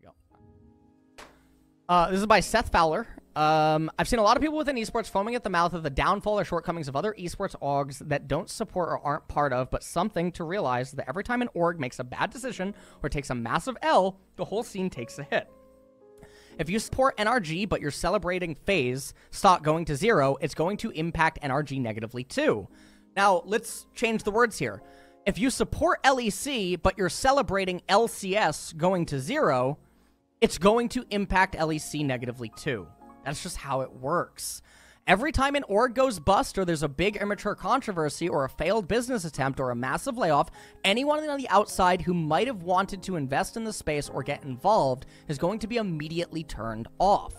we go. This is by Seth Fowler. I've seen a lot of people within esports foaming at the mouth of the downfall or shortcomings of other esports orgs that don't support or aren't part of, but something to realize that every time an org makes a bad decision or takes a massive L, the whole scene takes a hit. If you support NRG, but you're celebrating FaZe stock going to 0, it's going to impact NRG negatively too. Now, let's change the words here. If you support LEC, but you're celebrating LCS going to 0, it's going to impact LEC negatively too. That's just how it works. Every time an org goes bust or there's a big immature controversy or a failed business attempt or a massive layoff, anyone on the outside who might have wanted to invest in the space or get involved is going to be immediately turned off.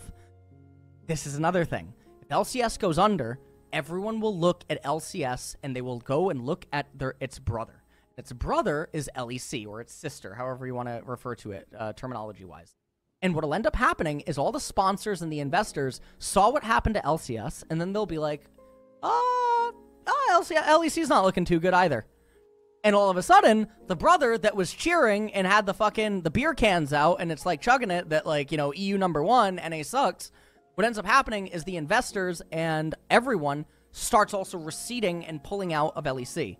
This is another thing. If LCS goes under, everyone will look at LCS and they will go and look at its brother. Its brother is LEC, or its sister, however you want to refer to it terminology-wise. And what will end up happening is all the sponsors and the investors saw what happened to LCS, and then they'll be like, LEC's not looking too good either. And all of a sudden, the brother that was cheering and had the beer cans out, and it's like chugging it that, like, you know, EU #1, NA sucks. What ends up happening is the investors and everyone starts also receding and pulling out of LEC.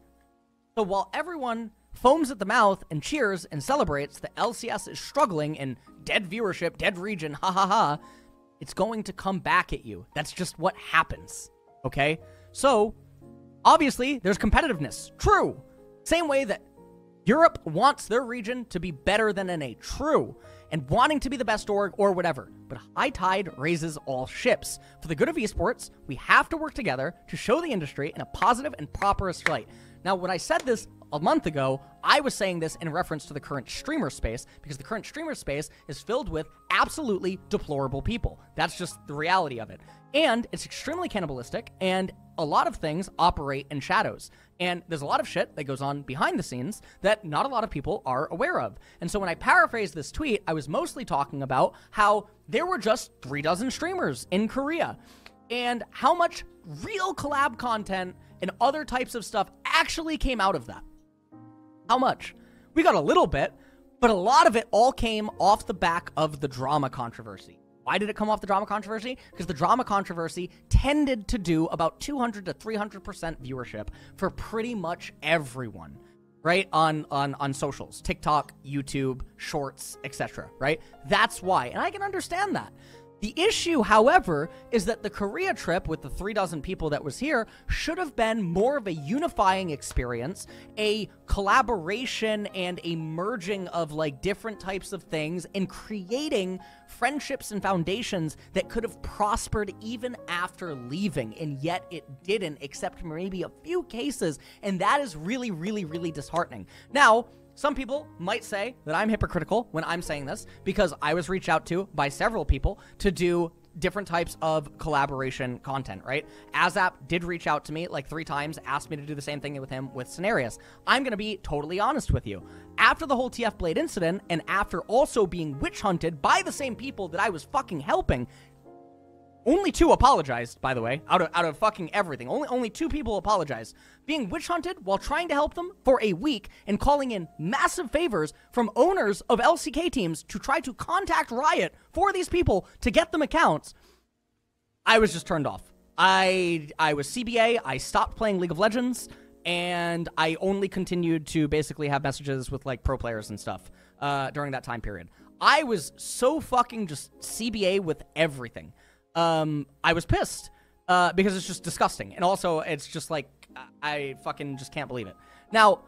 So while everyone foams at the mouth and cheers and celebrates that LCS is struggling and dead viewership, dead region, ha ha ha, it's going to come back at you. That's just what happens, okay? So, obviously, there's competitiveness. True. Same way that Europe wants their region to be better than NA. True. And wanting to be the best org or whatever. But high tide raises all ships. For the good of esports, we have to work together to show the industry in a positive and proper light. Now, when I said this a month ago, I was saying this in reference to the current streamer space, because the current streamer space is filled with absolutely deplorable people. That's just the reality of it. And it's extremely cannibalistic, and a lot of things operate in shadows. And there's a lot of shit that goes on behind the scenes that not a lot of people are aware of. And so when I paraphrased this tweet, I was mostly talking about how there were just 36 streamers in Korea, and how much real collab content and other types of stuff actually came out of that. How much? We got a little bit, but a lot of it all came off the back of the drama controversy. Why did it come off the drama controversy? Because the drama controversy tended to do about 200 to 300% viewership for pretty much everyone, right? On socials, TikTok, YouTube, Shorts, etc., right? That's why, and I can understand that. The issue, however, is that the Korea trip with the 36 people that was here should have been more of a unifying experience, a collaboration and a merging of like different types of things and creating friendships and foundations that could have prospered even after leaving, and yet it didn't, except maybe a few cases, and that is really, really, really disheartening. Now, some people might say that I'm hypocritical when I'm saying this, because I was reached out to by several people to do different types of collaboration content, right? Azap did reach out to me like 3 times, asked me to do the same thing with him with Scenarius. I'm going to be totally honest with you. After the whole TF Blade incident, and after also being witch hunted by the same people that I was fucking helping, only 2 apologized, by the way, out of fucking everything. Only 2 people apologized. Being witch hunted while trying to help them for a week and calling in massive favors from owners of LCK teams to try to contact Riot for these people to get them accounts. I was just turned off. I was CBA. I stopped playing League of Legends, and I only continued to basically have messages with like pro players and stuff during that time period. I was so fucking just CBA with everything. I was pissed, because it's just disgusting. And also, it's just like, I fucking just can't believe it. Now,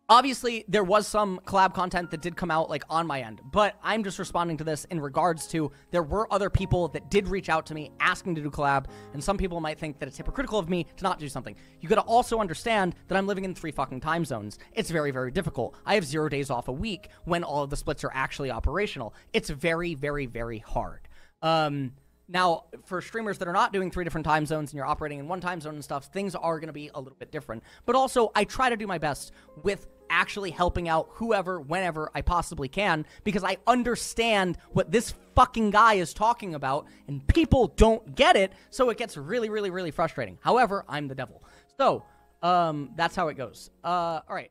obviously, there was some collab content that did come out, like, on my end. But I'm just responding to this in regards to, there were other people that did reach out to me asking to do collab. And some people might think that it's hypocritical of me to not do something. You gotta also understand that I'm living in 3 fucking time zones. It's very, very difficult. I have 0 days off a week when all of the splits are actually operational. It's very, very, very hard. Now, for streamers that are not doing 3 different time zones and you're operating in 1 time zone and stuff, things are going to be a little bit different. But also, I try to do my best with actually helping out whoever, whenever I possibly can, because I understand what this fucking guy is talking about, and people don't get it, so it gets really, really, really frustrating. However, I'm the devil. So, that's how it goes. All right.